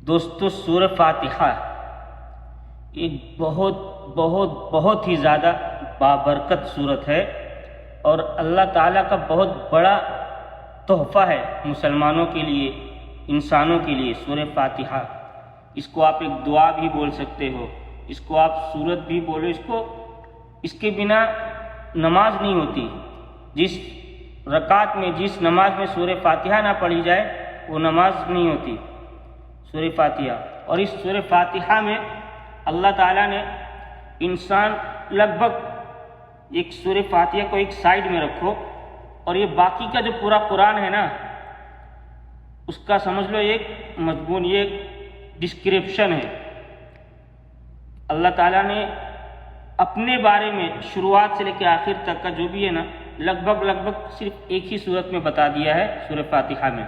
دوستو سورہ فاتحہ ایک بہت ہی زیادہ بابرکت صورت ہے اور اللہ تعالیٰ کا بہت بڑا تحفہ ہے مسلمانوں کے لیے، انسانوں کے لیے سورہ فاتحہ۔ اس کو آپ ایک دعا بھی بول سکتے ہو، اس کو آپ سورت بھی بولو، اس کے بنا نماز نہیں ہوتی۔ جس رکعت میں، جس نماز میں سورہ فاتحہ نہ پڑھی جائے وہ نماز نہیں ہوتی، سورہ فاتحہ۔ اور اس سورہ فاتحہ میں اللہ تعالیٰ نے انسان لگ بھگ ایک سورہ فاتحہ کو ایک سائیڈ میں رکھو اور یہ باقی کا جو پورا قرآن ہے نا، اس کا سمجھ لو ایک مضمون، یہ ڈسکرپشن ہے۔ اللہ تعالیٰ نے اپنے بارے میں شروعات سے لے کے آخر تک کا جو بھی ہے نا، لگ بھگ صرف ایک ہی صورت میں بتا دیا ہے سورہ فاتحہ میں،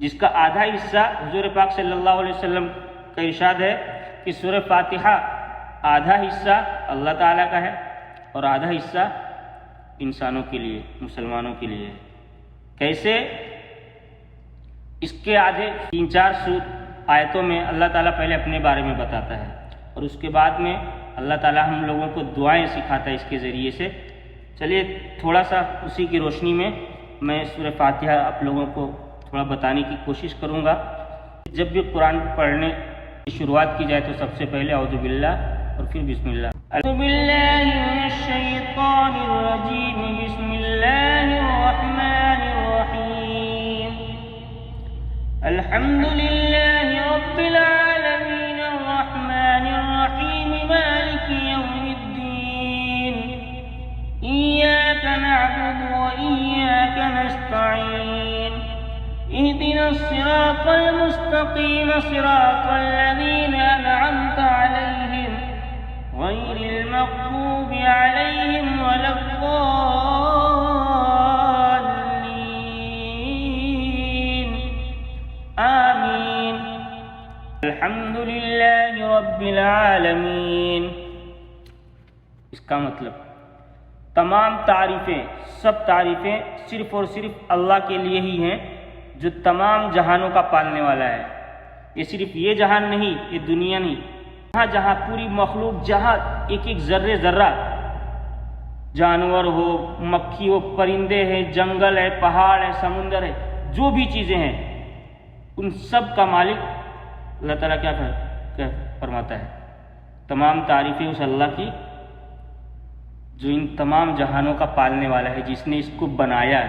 جس کا آدھا حصہ حضور پاک صلی اللہ علیہ وسلم کا ارشاد ہے کہ سورہ فاتحہ آدھا حصہ اللہ تعالیٰ کا ہے اور آدھا حصہ انسانوں کے لیے، مسلمانوں کے لیے۔ کیسے؟ اس کے آدھے 3-4 آیتوں میں اللہ تعالیٰ پہلے اپنے بارے میں بتاتا ہے اور اس کے بعد میں اللہ تعالیٰ ہم لوگوں کو دعائیں سکھاتا ہے اس کے ذریعے سے۔ چلیے تھوڑا سا اسی کی روشنی میں میں سورہ فاتحہ آپ لوگوں کو تھوڑا بتانے کی کوشش کروں گا۔ جب بھی قرآن پڑھنے کی شروعات کی جائے تو سب سے پہلے اعوذ باللہ اور پھر بسم اللہ۔ اعوذ باللہ من الشیطان الرجیم، بسم اللہ الرحمن الرحیم۔ الحمد للہ رب العالمین الرحمن الرحیم مالک یوم الدین، ایاک نعبد وإیاک نستعین، اهدنا الصراط المستقیم صراط الذین انعمت علیہم غیر المغضوب علیہم ولا الضالین، آمین۔ الحمد للہ رب العالمین۔ اس کا مطلب تمام تعریفیں، سب تعریفیں صرف اور صرف اللہ کے لیے ہی ہیں جو تمام جہانوں کا پالنے والا ہے۔ یہ صرف یہ جہان نہیں، یہ دنیا نہیں، جہاں پوری مخلوق، جہاں ایک ذرہ، جانور ہو، مکھی ہو، پرندے ہیں، جنگل ہے، پہاڑ ہے، سمندر ہے، جو بھی چیزیں ہیں ان سب کا مالک اللہ تعالیٰ کیا فرماتا ہے؟ تمام تعریفیں اس اللہ کی جو ان تمام جہانوں کا پالنے والا ہے، جس نے اس کو بنایا،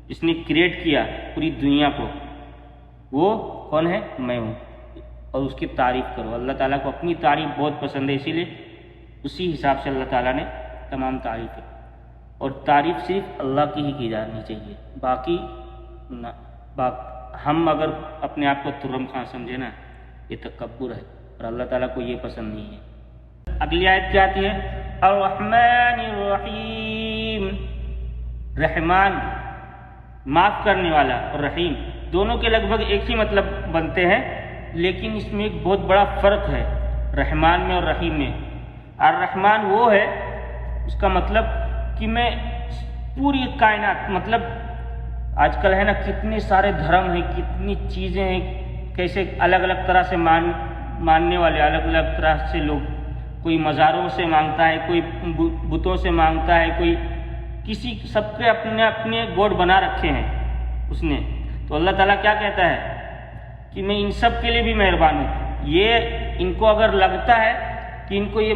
جس نے کریٹ کیا پوری دنیا کو، وہ کون ہے؟ میں ہوں۔ اور اس کی تعریف کرو۔ اللہ تعالیٰ کو اپنی تعریف بہت پسند ہے، اسی لیے اسی حساب سے اللہ تعالیٰ نے تمام تعریفیں، اور تعریف صرف اللہ کی ہی کی جانی چاہیے، باقی نہ۔ ہم اگر اپنے آپ کو ترم خان سمجھے نا، یہ تکبر ہے اور اللہ تعالیٰ کو یہ پسند نہیں ہے۔ اگلی آیت کیا آتی ہے؟ الرحمن الرحیم۔ رحمان معاف کرنے والا اور رحیم دونوں کے لگ بھگ ایک ہی مطلب بنتے ہیں، لیکن اس میں ایک بہت بڑا فرق ہے رحمان میں اور رحیم میں۔ الرحمن وہ ہے، اس کا مطلب کہ میں پوری کائنات، مطلب آج کل ہے نا کتنے سارے دھرم ہیں، کتنی چیزیں ہیں، کیسے الگ الگ طرح سے ماننے والے، الگ الگ طرح سے لوگ، کوئی مزاروں سے مانگتا ہے، کوئی بتوں سے مانگتا ہے، کوئی کسی، سب کے اپنے اپنے گوڈ بنا رکھے ہیں اس نے۔ تو اللہ تعالیٰ کیا کہتا ہے کہ میں ان سب کے لیے بھی مہربان ہوں۔ یہ ان کو اگر لگتا ہے کہ ان کو یہ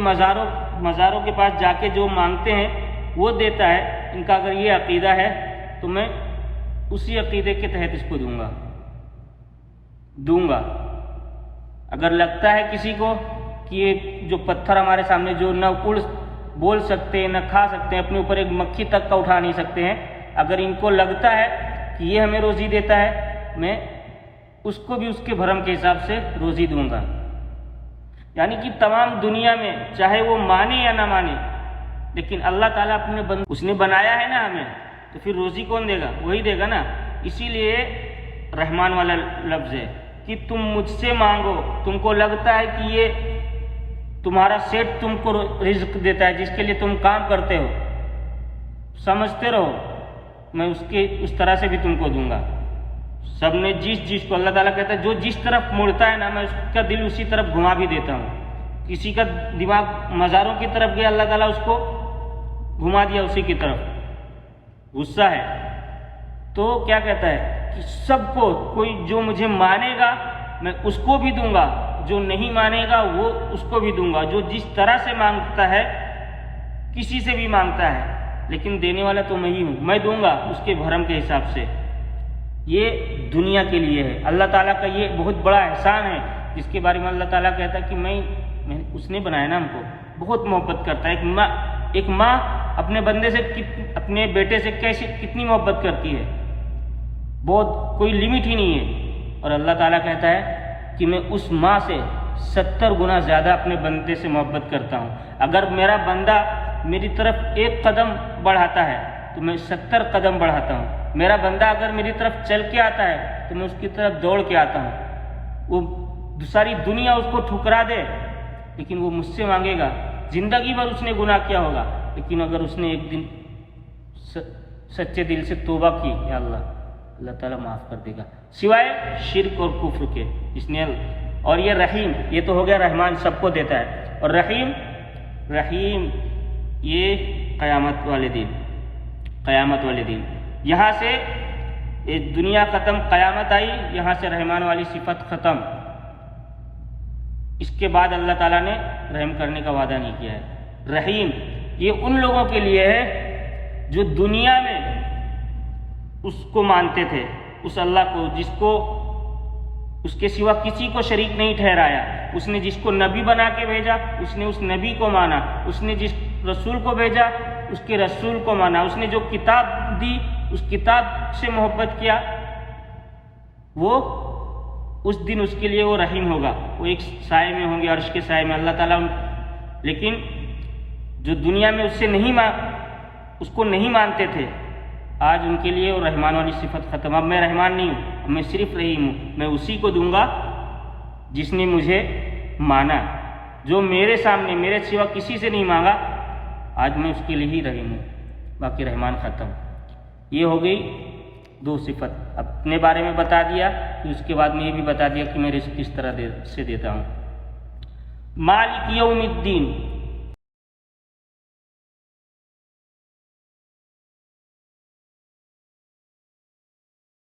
مزاروں کے پاس جا کے جو مانگتے ہیں وہ دیتا ہے، ان کا اگر یہ عقیدہ ہے تو میں اسی عقیدے کے تحت اس کو دوں گا۔ اگر لگتا ہے کسی کو کہ یہ جو پتھر ہمارے سامنے جو نہ بول سکتے ہیں، نہ کھا سکتے ہیں، اپنے اوپر ایک مکھی تک کا اٹھا نہیں سکتے ہیں، اگر ان کو لگتا ہے کہ یہ ہمیں روزی دیتا ہے، میں اس کو بھی اس کے بھرم کے حساب سے روزی دوں گا۔ یعنی کہ تمام دنیا میں چاہے وہ مانے یا نہ مانے، لیکن اللہ تعالیٰ اپنے اس نے بنایا ہے نا ہمیں، تو پھر روزی کون دے گا؟ وہی دے گا نا۔ اسی لیے رحمان والا لفظ ہے کہ تم مجھ سے مانگو، تم کو لگتا ہے کہ یہ تمہارا سیٹ تم کو رزق دیتا ہے، جس کے لیے تم کام کرتے ہو، سمجھتے رہو، میں اس طرح سے بھی تم کو دوں گا۔ سب نے جس کو اللہ تعالیٰ کہتا ہے جو جس طرف مڑتا ہے نا میں اس کا دل اسی طرف گھما بھی دیتا ہوں. کسی کا دماغ مزاروں کی طرف گیا اللہ تعالیٰ اس کو گھما دیا اسی کی طرف. غصہ ہے تو کیا کہتا ہے کہ سب کو کوئی جو مجھے مانے گا میں اس کو بھی دوں گا, جو نہیں مانے گا وہ اس کو بھی دوں گا. جو جس طرح سے مانگتا ہے کسی سے بھی مانگتا ہے لیکن دینے والا تو میں ہی ہوں, میں دوں گا اس کے بھرم کے حساب سے. یہ دنیا کے لیے ہے. اللہ تعالیٰ کا یہ بہت بڑا احسان ہے جس کے بارے میں اللہ تعالیٰ کہتا ہے کہ میں اس نے بنایا نا ہم کو, بہت محبت کرتا ہے. ایک ماں اپنے بندے سے اپنے بیٹے سے کتنی محبت کرتی ہے, بہت کوئی لمٹ ہی نہیں ہے. اور اللہ تعالیٰ کہتا ہے کہ میں اس ماں سے 70 گنا زیادہ اپنے بندے سے محبت کرتا ہوں. اگر میرا بندہ میری طرف ایک قدم بڑھاتا ہے تو میں 70 قدم بڑھاتا ہوں. میرا بندہ اگر میری طرف چل کے آتا ہے تو میں اس کی طرف دوڑ کے آتا ہوں. وہ ساری دنیا اس کو ٹھکرا دے لیکن وہ مجھ سے مانگے گا. زندگی بھر اس نے گناہ کیا ہوگا لیکن اگر اس نے ایک دن سچے دل سے توبہ کی یا اللہ تعالیٰ معاف کر دے گا, سوائے شرک اور کفر کے. اس نے اور یہ رحیم, یہ تو ہو گیا رحمان, سب کو دیتا ہے. اور رحیم یہ قیامت والے دن یہاں سے دنیا ختم, قیامت آئی, یہاں سے رحمان والی صفت ختم. اس کے بعد اللہ تعالیٰ نے رحم کرنے کا وعدہ نہیں کیا ہے. رحیم یہ ان لوگوں کے لیے ہے جو دنیا میں اس کو مانتے تھے, اس اللہ کو جس کو اس کے سوا کسی کو شریک نہیں ٹھہرایا. اس نے جس کو نبی بنا کے بھیجا اس نے اس نبی کو مانا. اس نے جس رسول کو بھیجا اس کے رسول کو مانا. اس نے جو کتاب دی اس کتاب سے محبت کیا. وہ اس دن اس کے لیے وہ رحیم ہوگا, وہ ایک سائے میں ہوں گے, عرش کے سائے میں اللہ تعالیٰ. لیکن جو دنیا میں اس کو نہیں مانتے تھے آج ان کے لیے وہ رحمان والی صفت ختم. اب میں رحمان نہیں ہوں, اب میں صرف رحیم ہوں. میں اسی کو دوں گا جس نے مجھے مانا, جو میرے سامنے میرے سوا کسی سے نہیں مانگا آج میں اس کے لیے ہی رحیم ہوں. باقی رحمان ختم. یہ ہو گئی 2 صفت. اپنے بارے میں بتا دیا, پھر اس کے بعد میں یہ بھی بتا دیا کہ میں رزق کس طرح سے دیتا ہوں. مالک یوم الدین,